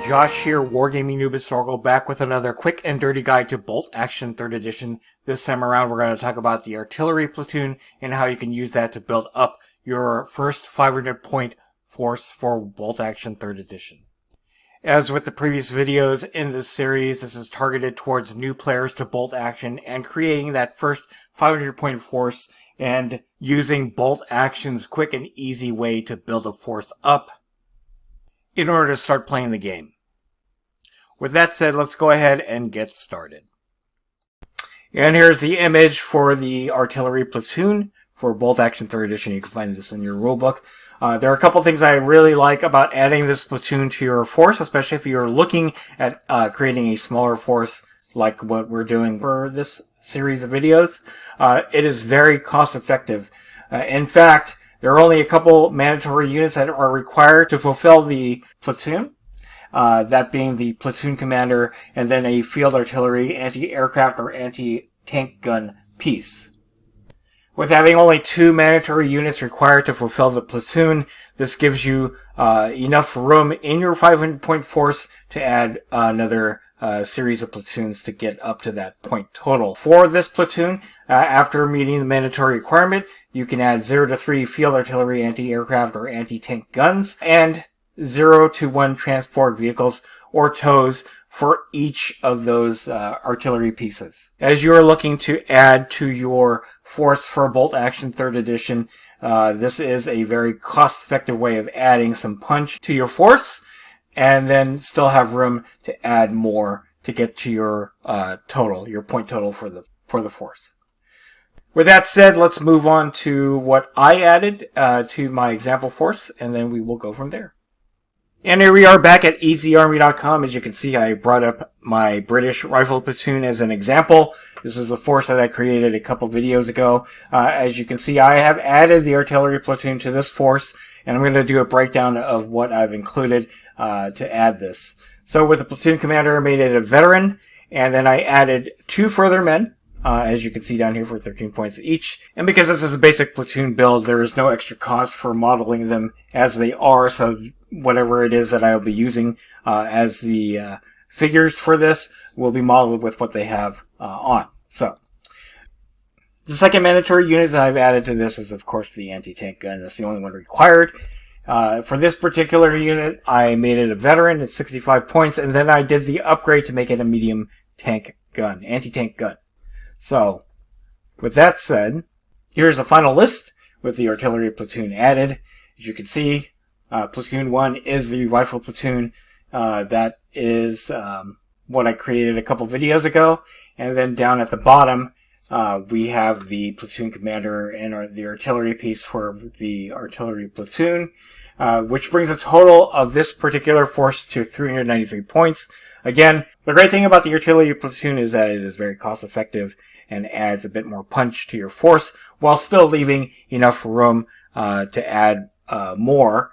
Josh here, Wargaming Noob Historical, back with another quick and dirty guide to Bolt Action 3rd Edition. This time around we're going to talk about the Artillery Platoon and how you can use that to build up your first 500 point force for Bolt Action 3rd Edition. As with the previous videos in this series, this is targeted towards new players to Bolt Action and creating that first 500 point force and using Bolt Action's quick and easy way to build a force up in order to start playing the game. With that said, let's go ahead and get started. And here's the image for the Artillery Platoon for Bolt Action 3rd Edition. You can find this in your rulebook. There are a couple things I really like about adding this platoon to your force, especially if you're looking at creating a smaller force like what we're doing for this series of videos. It is very cost effective. In fact, there are only a couple mandatory units that are required to fulfill the platoon. That being the platoon commander and then a field artillery, anti-aircraft, or anti-tank gun piece. With having only 2 mandatory units required to fulfill the platoon, this gives you enough room in your 500 point force to add another series of platoons to get up to that point total. For this platoon, after meeting the mandatory requirement, you can add 0 to 3 field artillery, anti-aircraft, or anti-tank guns, and 0 to 1 transport vehicles or tows for each of those artillery pieces. As you are looking to add to your force for Bolt Action 3rd Edition, this is a very cost-effective way of adding some punch to your force and then still have room to add more to get to your total, your point total for the force. With that said, let's move on to what I added to my example force, and then we will go from there. And here we are back at EasyArmy.com. As you can see, I brought up my British Rifle Platoon as an example. This is the force that I created a couple videos ago. As you can see, I have added the Artillery Platoon to this force, and I'm going to do a breakdown of what I've included to add this. So with the platoon commander, I made it a veteran, and then I added 2 further men, as you can see down here, for 13 points each. And because this is a basic platoon build, there is no extra cost for modeling them as they are, so whatever it is that I will be using as the figures for this will be modeled with what they have on. So, the second mandatory unit that I've added to this is, of course, the anti-tank gun. That's the only one required. For this particular unit, I made it a veteran at 65 points, and then I did the upgrade to make it a medium tank gun, anti-tank gun. So, with that said, here's the final list with the Artillery Platoon added. As you can see, Platoon 1 is the Rifle Platoon. That is what I created a couple videos ago. And then down at the bottom, we have the Platoon Commander and the artillery piece for the Artillery Platoon, which brings the total of this particular force to 393 points. Again, the great thing about the Artillery Platoon is that it is very cost effective and adds a bit more punch to your force while still leaving enough room to add more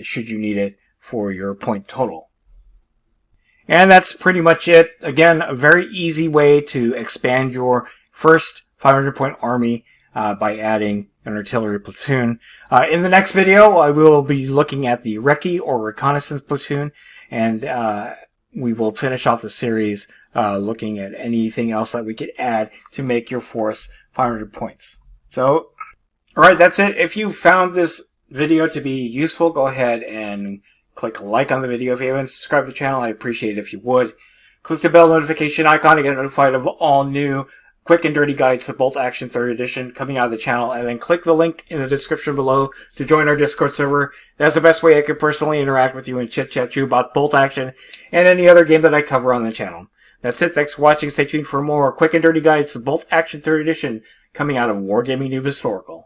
should you need it for your point total. And that's pretty much it. Again, a very easy way to expand your first 500 point army by adding an artillery platoon. In the next video, I will be looking at the recce or reconnaissance platoon, and we will finish off the series looking at anything else that we could add to make your force 500 points. So, alright, that's it. If you found this video to be useful, go ahead and click like on the video. If you haven't subscribed to the channel, I appreciate it if you would. Click the bell notification icon to get notified of all new quick and dirty guides to Bolt Action 3rd Edition coming out of the channel, and then click the link in the description below to join our Discord server. That's the best way I can personally interact with you and chit-chat you about Bolt Action and any other game that I cover on the channel. That's it. Thanks for watching. Stay tuned for more quick and dirty guides to Bolt Action 3rd Edition coming out of Wargaming Noob Historical.